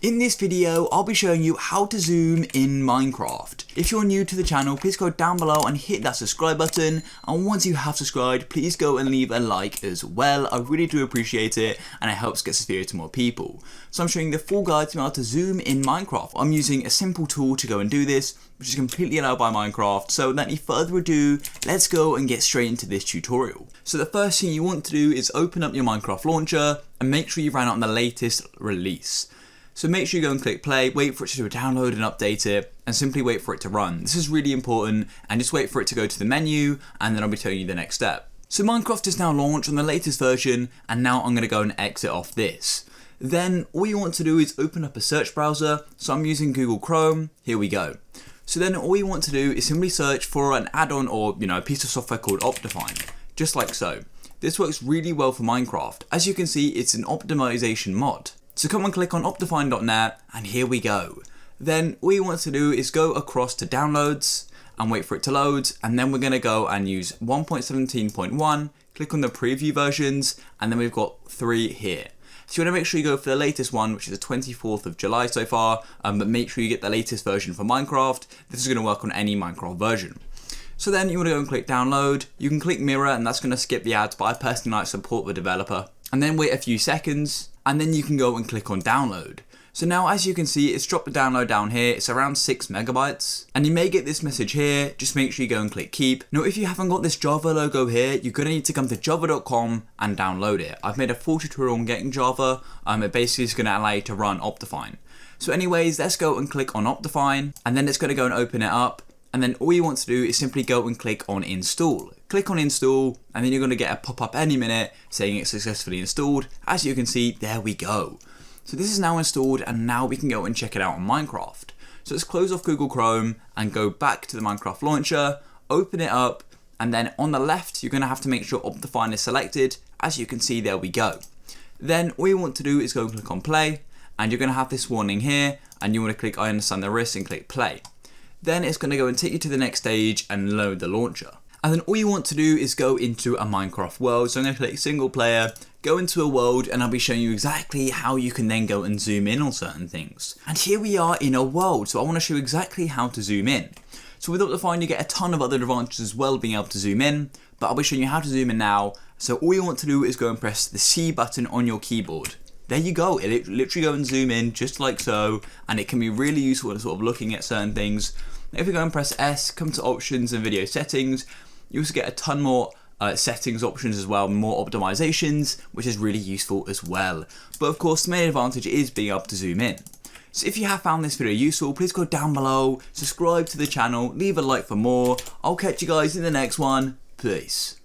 In this video, I'll be showing you how to zoom in Minecraft. If you're new to the channel, please go down below and hit that subscribe button. And once you have subscribed, please go and leave a like as well. I really do appreciate it and it helps get this video to more people. So I'm showing the full guide to how to zoom in Minecraft. I'm using a simple tool to go and do this, which is completely allowed by Minecraft. So without any further ado, let's go and get straight into this tutorial. So the first thing you want to do is open up your Minecraft launcher and make sure you run it on the latest release. So make sure you go and click play, wait for it to download and update it, and simply wait for it to run. This is really important, and just wait for it to go to the menu, and then I'll be telling you the next step. So Minecraft is now launched on the latest version, and now I'm going to go and exit off this. Then all you want to do is open up a search browser. So I'm using Google Chrome. Here we go. So then all you want to do is simply search for an add-on or a piece of software called Optifine, just like so. This works really well for Minecraft. As you can see, it's an optimization mod. So come and click on optifine.net and here we go. Then all you want to do is go across to downloads and wait for it to load, and then we're going to go and use 1.17.1, click on the preview versions, and then we've got 3 here. So you want to make sure you go for the latest one, which is the 24th of July so far, but make sure you get the latest version for Minecraft. This is going to work on any Minecraft version. So then you want to go and click download. You can click mirror and that's going to skip the ads, but I personally like to support the developer. And then wait a few seconds, and then you can go and click on download. So now as you can see, it's dropped the download down here. It's around 6 megabytes. And you may get this message here. Just make sure you go and click keep. Now if you haven't got this Java logo here, you're going to need to come to java.com and download it. I've made a full tutorial on getting Java. It basically is going to allow you to run Optifine. So anyways, let's go and click on Optifine, and then it's going to go and open it up. And then all you want to do is simply go and click on install. Click on install, and then you're going to get a pop-up any minute saying it's successfully installed. As you can see, there we go. So this is now installed, and now we can go and check it out on Minecraft. So let's close off Google Chrome and go back to the Minecraft launcher, open it up, and then on the left, you're going to have to make sure Optifine is selected. As you can see, there we go. Then all you want to do is go and click on play, and you're going to have this warning here, and you want to click I understand the risk and click play. Then it's going to go and take you to the next stage and load the launcher. And then all you want to do is go into a Minecraft world. So I'm going to click single player, go into a world, and I'll be showing you exactly how you can then go and zoom in on certain things. And here we are in a world. So I want to show you exactly how to zoom in. So with Optifine, you get a ton of other advantages as well being able to zoom in, but I'll be showing you how to zoom in now. So all you want to do is go and press the C button on your keyboard. There you go, it literally go and zoom in just like so, and it can be really useful in sort of looking at certain things. If you go and press S, come to options and video settings, you also get a ton more settings options as well, more optimizations, which is really useful as well. But of course, the main advantage is being able to zoom in. So if you have found this video useful, please go down below, subscribe to the channel, leave a like for more. I'll catch you guys in the next one. Peace.